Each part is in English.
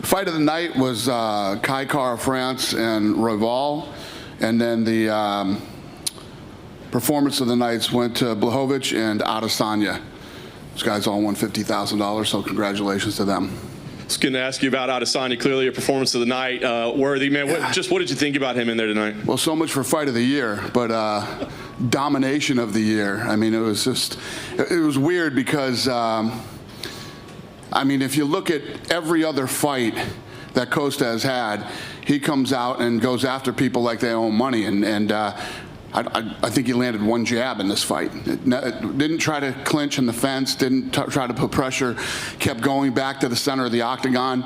Fight of the night was Kai Kara France and Royval, and then the performance of the nights went to Blachowicz and Adesanya. Those guys all won $50,000, so congratulations to them. I was going to ask you about Adesanya. Clearly a performance of the night. Worthy, man. What did you think about him in there tonight? Well, so much for fight of the year, but domination of the year. I mean, it was weird because, I mean, if you look at every other fight that Costa has had, he comes out and goes after people like they owe money, and I think he landed one jab in this fight. Didn't try to clinch in the fence, didn't try to put pressure, kept going back to the center of the octagon.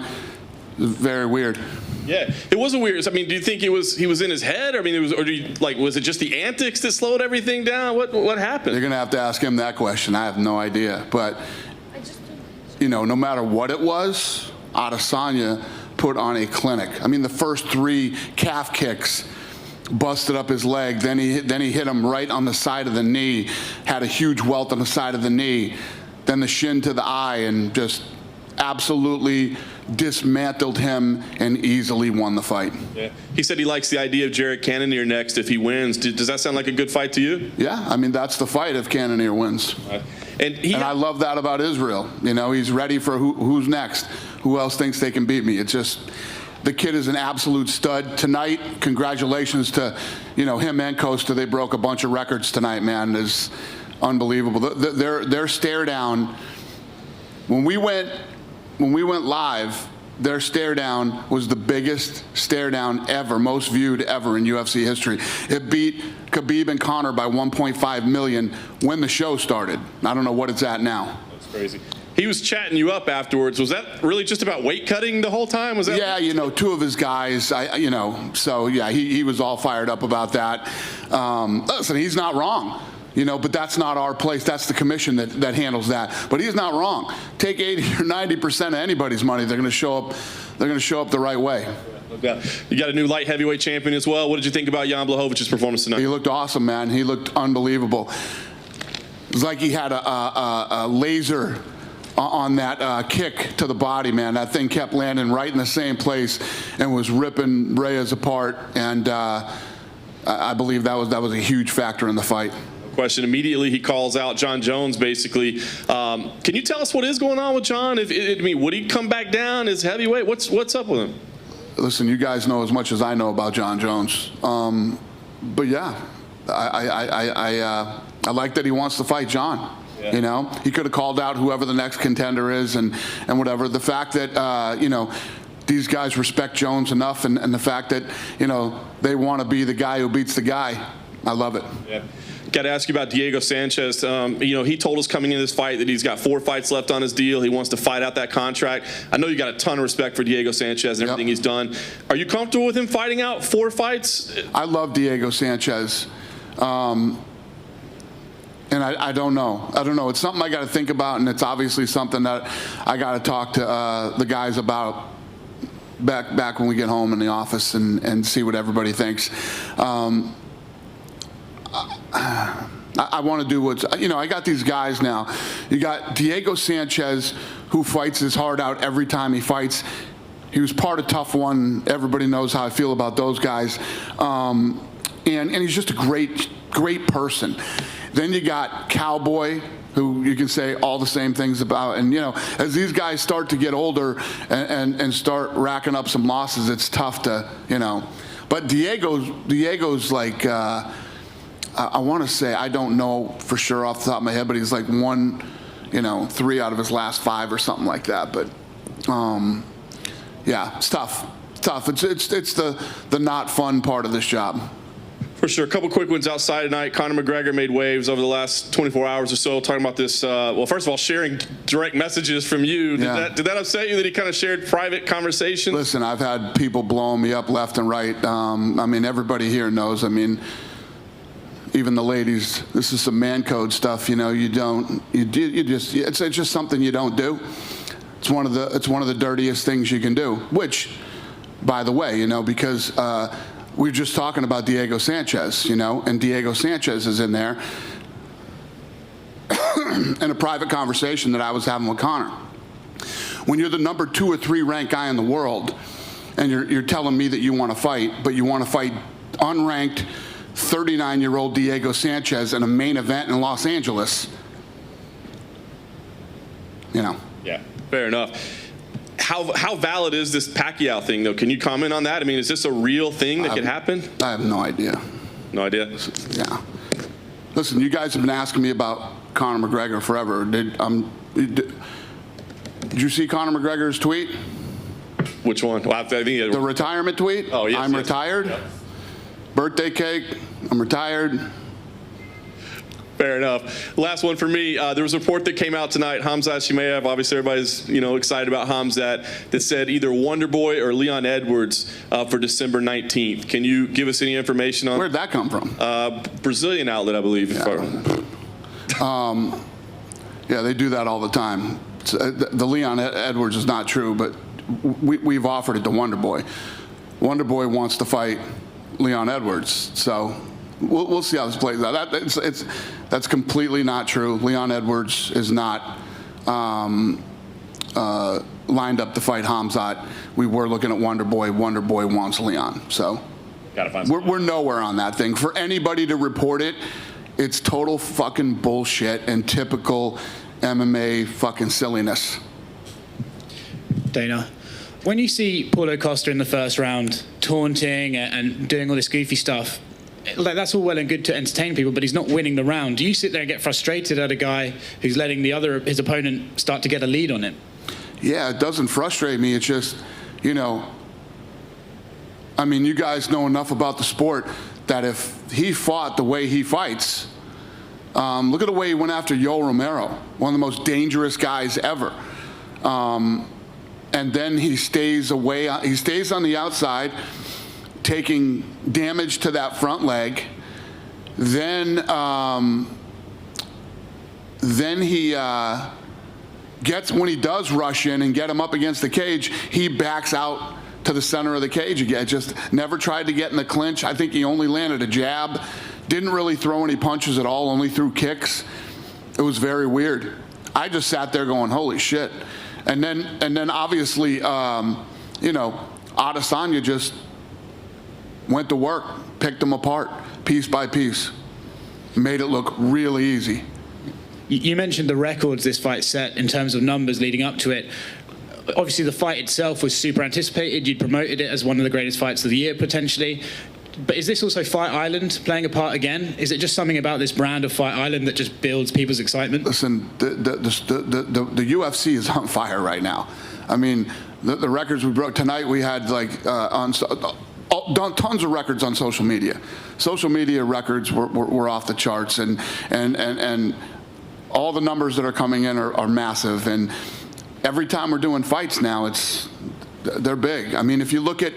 It was very weird. Yeah, it was a weird. I mean, do you think he was in his head? I mean, was it just the antics that slowed everything down? What happened? You're gonna have to ask him that question. I have no idea. But you know, no matter what it was, Adesanya put on a clinic. I mean, the first 3 calf kicks busted up his leg, then he hit him right on the side of the knee, had a huge welt on the side of the knee, then the shin to the eye, and just absolutely dismantled him and easily won the fight. Yeah. He said he likes the idea of Jared Cannonier next if he wins. Does that sound like a good fight to you? Yeah, I mean, that's the fight if Cannonier wins. And I love that about Israel. You know, he's ready for who's next. Who else thinks they can beat me? It's just, the kid is an absolute stud. Tonight, congratulations to, you know, him and Costa. They broke a bunch of records tonight, man. It's unbelievable. Their stare down, when we went live, their stare down was the biggest stare down ever, most viewed ever in UFC history. It beat Khabib and Conor by 1.5 million when the show started. I don't know what it's at now. That's crazy. He was chatting you up afterwards. Was that really just about weight cutting the whole time? Was that? Yeah, you know, 2 of his guys, you know, so yeah, he was all fired up about that. Listen, he's not wrong. You know, but that's not our place. That's the commission that handles that. But he's not wrong. Take 80 or 90% of anybody's money, they're going to show up. They're going to show up the right way. Yeah. You got a new light heavyweight champion as well. What did you think about Jan Blachowicz' performance tonight? He looked awesome, man. He looked unbelievable. It was like he had a laser on that kick to the body, man. That thing kept landing right in the same place and was ripping Reyes apart. And I believe that was a huge factor in the fight. Question. Immediately he calls out John Jones, basically. Can you tell us what is going on with John? I mean, would he come back down as heavyweight? What's up with him? Listen, you guys know as much as I know about John Jones. But yeah, I like that he wants to fight John. Yeah. You know, he could have called out whoever the next contender is and whatever. The fact that, you know, these guys respect Jones enough and the fact that, you know, they want to be the guy who beats the guy, I love it. Yeah. Got to ask you about Diego Sanchez. You know, he told us coming into this fight that he's got 4 fights left on his deal. He wants to fight out that contract. I know you got a ton of respect for Diego Sanchez and everything he's done. Are you comfortable with him fighting out 4 fights? I love Diego Sanchez. And I don't know. I don't know. It's something I got to think about, and it's obviously something that I got to talk to the guys about back when we get home in the office and see what everybody thinks. I want to do what's, you know, I got these guys now. You got Diego Sanchez, who fights his heart out every time he fights. He was part of Tough One. Everybody knows how I feel about those guys. And he's just a great person. Then you got Cowboy, who you can say all the same things about. And, you know, as these guys start to get older and start racking up some losses, it's tough to, you know. But Diego's like, I want to say, I don't know for sure off the top of my head, but he's like 3 out of his last 5 or something like that. But yeah, it's tough. It's tough. It's the not fun part of this job. For sure. A couple quick ones outside tonight. Conor McGregor made waves over the last 24 hours or so, talking about this. Well, first of all, sharing direct messages from you. Did that upset you that he kind of shared private conversations? Listen, I've had people blowing me up left and right. I mean, everybody here knows. I mean, even the ladies, this is some man code stuff. You know, it's just something you don't do. It's one of the dirtiest things you can do. Which, by the way, you know, because we're just talking about Diego Sanchez, you know, and Diego Sanchez is in there in a private conversation that I was having with Conor. When you're the number 2 or 3 ranked guy in the world, and you're telling me that you want to fight, but you want to fight unranked 39-year-old Diego Sanchez in a main event in Los Angeles, you know. Yeah, fair enough. How valid is this Pacquiao thing, though? Can you comment on that? I mean, is this a real thing that could happen? I have no idea. No idea? Yeah. Listen, you guys have been asking me about Conor McGregor forever. Did you see Conor McGregor's tweet? Which one? Well, I think the retirement tweet? Oh, yes. I'm retired. Yep. Birthday cake. I'm retired. Fair enough. Last one for me. There was a report that came out tonight. Khamzat Chimaev, obviously everybody's excited about Khamzat, that said either Wonder Boy or Leon Edwards for December 19th. Can you give us any information on? Where'd that come from? Brazilian outlet, I believe. Yeah. Yeah, they do that all the time. The Leon Edwards is not true, but we've offered it to Wonder Boy. Wonder Boy wants to fight Leon Edwards, so we'll see how this plays out. That's completely not true. Leon Edwards is not lined up to fight Khamzat. We were looking at Wonder Boy. Wonder Boy wants Leon, so we're nowhere on that thing. For anybody to report it, it's total fucking bullshit and typical MMA fucking silliness. Dana, when you see Paulo Costa in the first round taunting and doing all this goofy stuff, like, that's all well and good to entertain people, but he's not winning the round. Do you sit there and get frustrated at a guy who's letting his opponent start to get a lead on him? Yeah, it doesn't frustrate me. It's just, I mean, you guys know enough about the sport that if he fought the way he fights, look at the way he went after Yoel Romero, one of the most dangerous guys ever. And then he stays away. He stays on the outside, taking damage to that front leg. Then he gets, when he does rush in and get him up against the cage, he backs out to the center of the cage again. Just never tried to get in the clinch. I think he only landed a jab. Didn't really throw any punches at all, only threw kicks. It was very weird. I just sat there going, holy shit. And then obviously, Adesanya just went to work, picked them apart, piece by piece, made it look really easy. You mentioned the records this fight set in terms of numbers leading up to it. Obviously, the fight itself was super anticipated. You'd promoted it as one of the greatest fights of the year, potentially. But is this also Fight Island playing a part again? Is it just something about this brand of Fight Island that just builds people's excitement? Listen, the UFC is on fire right now. I mean, the records we broke tonight, we had tons of records on social media. Social media records were off the charts, and all the numbers that are coming in are massive. And every time we're doing fights now, they're big. I mean, if you look at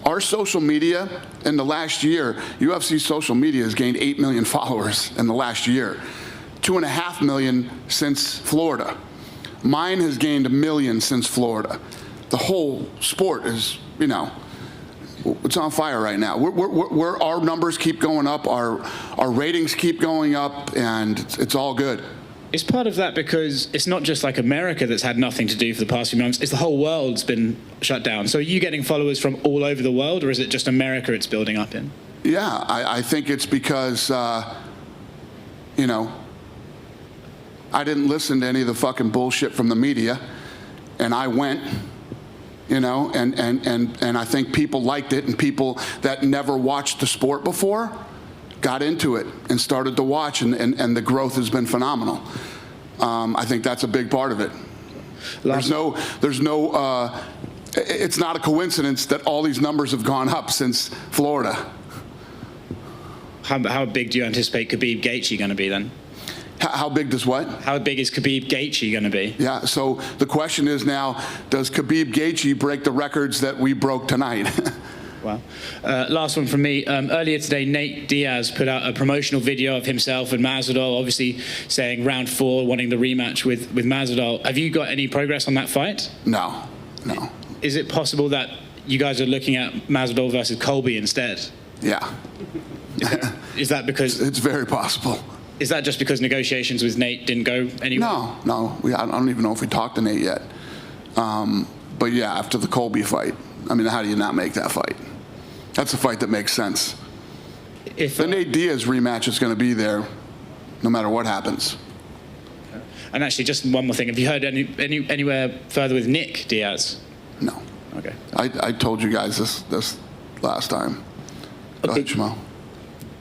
our social media in the last year, UFC social media has gained 8 million followers in the last year, 2.5 million since Florida. Mine has gained 1 million since Florida. The whole sport is, it's on fire right now. Our numbers keep going up, our ratings keep going up, and it's all good. Is part of that because it's not just like America that's had nothing to do for the past few months, it's the whole world's been shut down. So are you getting followers from all over the world, or is it just America it's building up in? Yeah, I think it's because, I didn't listen to any of the fucking bullshit from the media, and I went, and I think people liked it, and people that never watched the sport before got into it and started to watch, and the growth has been phenomenal. I think that's a big part of it. It's not a coincidence that all these numbers have gone up since Florida. How big do you anticipate Khabib Gaethje going to be then? How big does what? How big is Khabib Gaethje going to be? Yeah, so the question is now, does Khabib Gaethje break the records that we broke tonight? Wow. Last one from me. Earlier today, Nate Diaz put out a promotional video of himself and Masvidal, obviously saying round 4, wanting the rematch with Masvidal. Have you got any progress on that fight? No. Is it possible that you guys are looking at Masvidal versus Colby instead? Yeah. Is that because... It's very possible. Is that just because negotiations with Nate didn't go anywhere? No. I don't even know if we talked to Nate yet. But yeah, after the Colby fight, I mean, how do you not make that fight? That's a fight that makes sense. If The Nate Diaz rematch is going to be there no matter what happens. And actually, just one more thing. Have you heard anywhere further with Nick Diaz? No. Okay. I told you guys this last time. Go ahead, Shmo.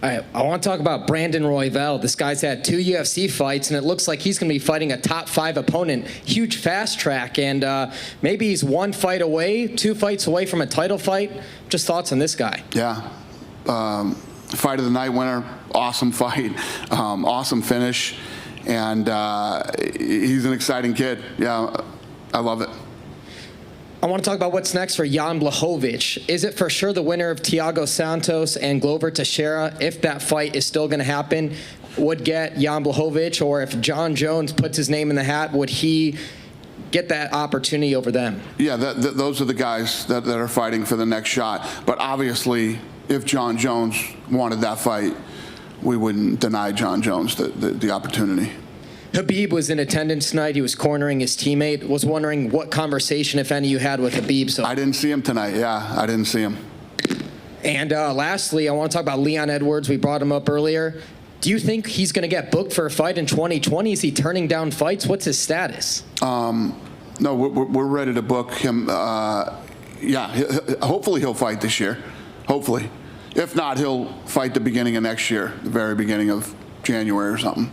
All right, I want to talk about Brandon Royval. This guy's had 2 UFC fights, and it looks like he's going to be fighting a top 5 opponent. Huge fast track, and maybe he's 1 fight away, 2 fights away from a title fight. Just thoughts on this guy? Yeah. Fight of the night winner. Awesome fight. Awesome finish. And he's an exciting kid. Yeah, I love it. I want to talk about what's next for Jan Blachowicz. Is it for sure the winner of Thiago Santos and Glover Teixeira, if that fight is still going to happen, would get Jan Blachowicz? Or if John Jones puts his name in the hat, would he get that opportunity over them? Yeah, those are the guys that are fighting for the next shot. But obviously, if John Jones wanted that fight, we wouldn't deny John Jones the opportunity. Khabib was in attendance tonight. He was cornering his teammate. Was wondering what conversation, if any, you had with Khabib. So I didn't see him tonight. Yeah, I didn't see him. And lastly, I want to talk about Leon Edwards. We brought him up earlier. Do you think he's going to get booked for a fight in 2020? Is he turning down fights? What's his status? No, we're ready to book him. Hopefully he'll fight this year. Hopefully. If not, he'll fight the beginning of next year, the very beginning of January or something.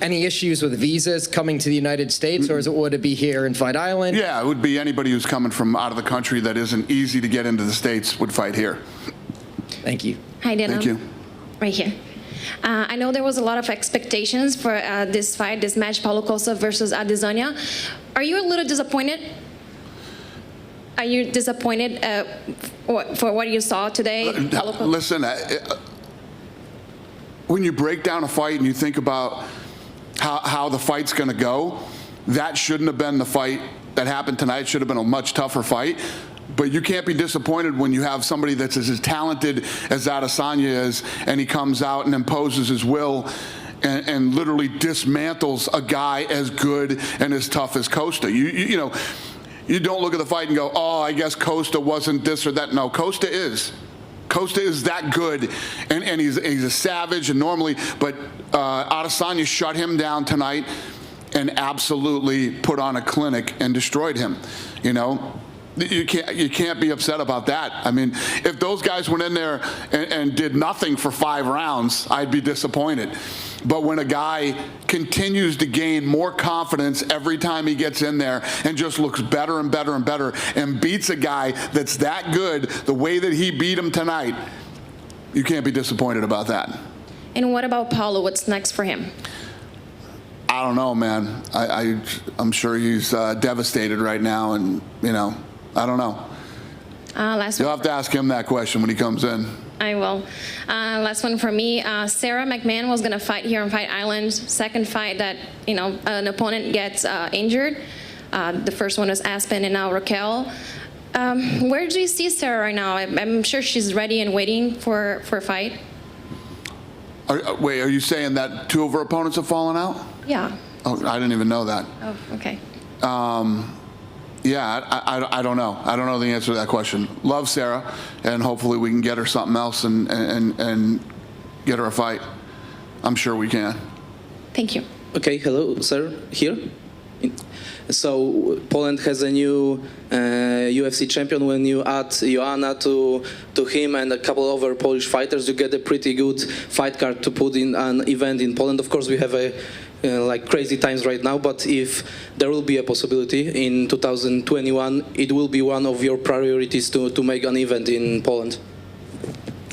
Any issues with visas coming to the United States, or would it be here in Fight Island? Yeah, it would be anybody who's coming from out of the country that isn't easy to get into the States would fight here. Thank you. Hi, Dana. Thank you. Right here. I know there was a lot of expectations for this fight, this match, Paulo Costa versus Adesanya. Are you a little disappointed? Are you disappointed for what you saw today? Listen, when you break down a fight and you think about how the fight's going to go, that shouldn't have been the fight that happened tonight. It should have been a much tougher fight. But you can't be disappointed when you have somebody that's as talented as Adesanya is, and he comes out and imposes his will and literally dismantles a guy as good and as tough as Costa. You know, you don't look at the fight and go, oh, I guess Costa wasn't this or that. No, Costa is. Costa is that good, and he's a savage, and normally, but Adesanya shut him down tonight and absolutely put on a clinic and destroyed him. You know, you can't be upset about that. I mean, if those guys went in there and did nothing for 5 rounds, I'd be disappointed. But when a guy continues to gain more confidence every time he gets in there and just looks better and better and better and beats a guy that's that good the way that he beat him tonight, you can't be disappointed about that. And what about Paulo? What's next for him? I don't know, man. I'm sure he's devastated right now, and, you know, I don't know. You'll have to ask him that question when he comes in. I will. Last one for me. Sarah McMahon was going to fight here on Fight Island. Second fight that, you know, an opponent gets injured. The first one was Aspen and now Raquel. Where do you see Sarah right now? I'm sure she's ready and waiting for a fight. Wait, are you saying that 2 of her opponents have fallen out? Yeah. Oh, I didn't even know that. Oh, okay. Yeah, I don't know. I don't know the answer to that question. Love Sarah, and hopefully we can get her something else and get her a fight. I'm sure we can. Thank you. Okay, hello, sir. Here. So Poland has a new UFC champion. When you add Joanna to him and a couple of other Polish fighters, you get a pretty good fight card to put in an event in Poland. Of course, we have a like crazy times right now, but if there will be a possibility in 2021, it will be one of your priorities to make an event in Poland.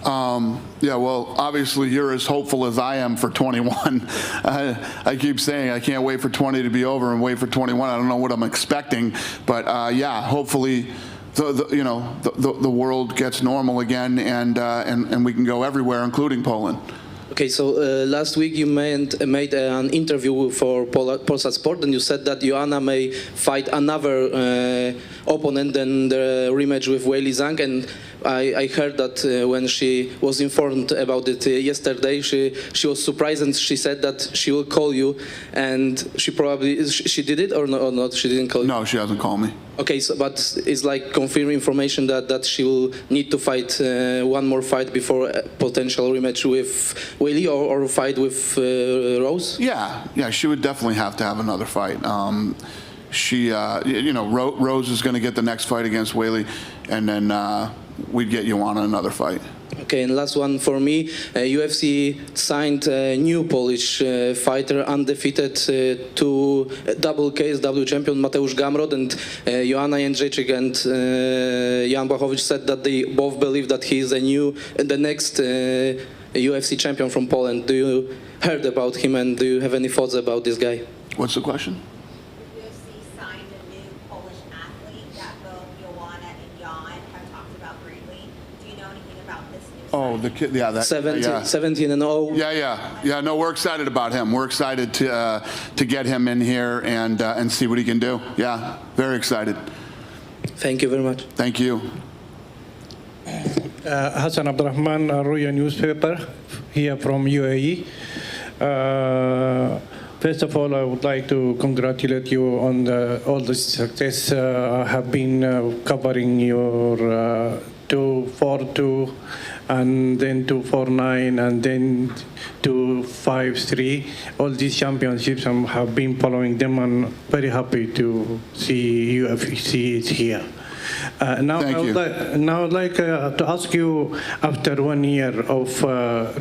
Yeah, well, obviously you're as hopeful as I am for 21. I keep saying I can't wait for 20 to be over and wait for 21. I don't know what I'm expecting, but yeah, hopefully the world gets normal again, and we can go everywhere, including Poland. Okay, so last week you made an interview for Polsat Sport, and you said that Joanna may fight another opponent than the rematch with Weili Zhang, and I heard that when she was informed about it yesterday, she was surprised, and she said that she will call you, and she did it or not? She didn't call you? No, she hasn't called me. Okay, so but it's like confirmed information that she will need to fight one more fight before a potential rematch with Willie or fight with Rose? Yeah, she would definitely have to have another fight. Rose is going to get the next fight against Whaley, and then we'd get Joanna another fight. Okay, and last one for me. UFC signed a new Polish fighter, undefeated, to double KSW champion Mateusz Gamrot, and Joanna Jędrzejczyk and Jan Blachowicz said that they both believe that he is the next UFC champion from Poland. Do you heard about him, and do you have any thoughts about this guy? What's the question? UFC signed a new Polish athlete that both Joanna and Jan have talked about briefly. Do you know anything about this new Oh, the kid, yeah, that 17 and 0. Yeah. No, we're excited about him. We're excited to get him in here and see what he can do. Yeah, very excited. Thank you very much. Thank you. Hassan Abdurrahman, Roya newspaper, here from UAE. First of all, I would like to congratulate you on all the success. I have been covering your 242, and then 249, and then 253. All these championships, I have been following them, and very happy to see UFC is here. Now I'd like to ask you, after 1 year of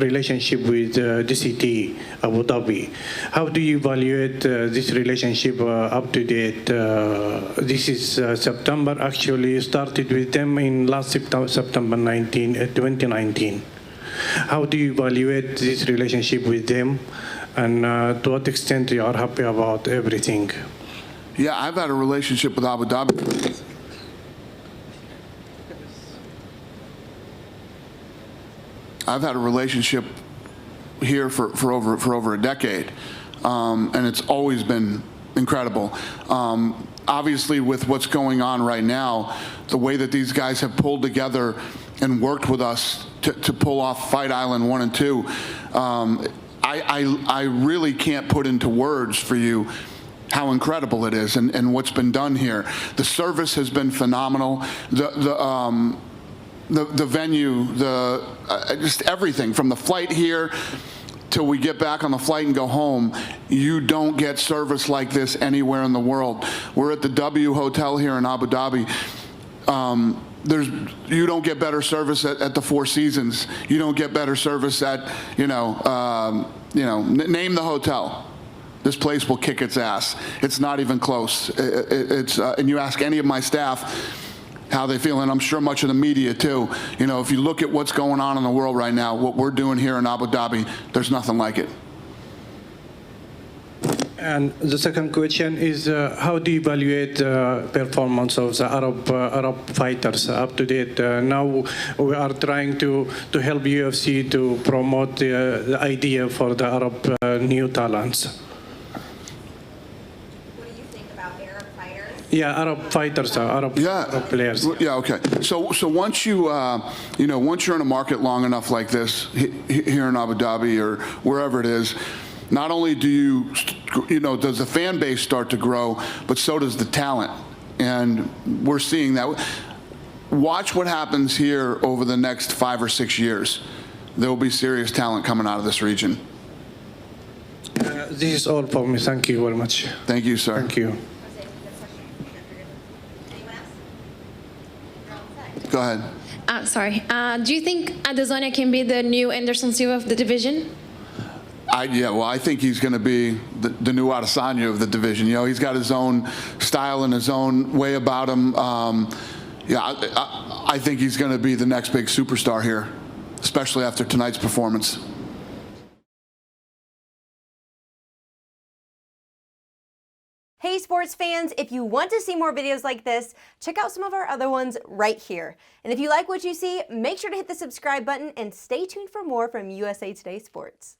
relationship with DCT Abu Dhabi, how do you evaluate this relationship up to date? This is September, actually started with them in last September 2019. How do you evaluate this relationship with them, and to what extent you are happy about everything? Yeah, I've had a relationship with Abu Dhabi. I've had a relationship here for over a decade, and it's always been incredible. Obviously, with what's going on right now, the way that these guys have pulled together and worked with us to pull off Fight Island 1 and 2, I really can't put into words for you how incredible it is and what's been done here. The service has been phenomenal. The venue, just everything from the flight here till we get back on the flight and go home. You don't get service like this anywhere in the world. We're at the W Hotel here in Abu Dhabi. You don't get better service at the Four Seasons. You don't get better service at name the hotel. This place will kick its ass. It's not even close. And you ask any of my staff how they feel, and I'm sure much of the media too. If you look at what's going on in the world right now, what we're doing here in Abu Dhabi, there's nothing like it. And the second question is, how do you evaluate performance of the Arab fighters up to date? Now we are trying to help UFC to promote the idea for the Arab new talents. Yeah, Arab fighters, Arab players. Yeah, okay. So once once you're in a market long enough like this here in Abu Dhabi or wherever it is, not only do does the fan base start to grow, but so does the talent, and we're seeing that. Watch what happens here over the next 5 or 6 years. There will be serious talent coming out of this region. This is all for me. Thank you very much. Thank you, sir. Thank you. Go ahead. Sorry. Do you think Adesanya can be the new Anderson Silva of the division? I think he's going to be the new Adesanya of the division. He's got his own style and his own way about him. I think he's going to be the next big superstar here, especially after tonight's performance. Hey sports fans, if you want to see more videos like this, check out some of our other ones right here. And if you like what you see, make sure to hit the subscribe button and stay tuned for more from USA Today Sports.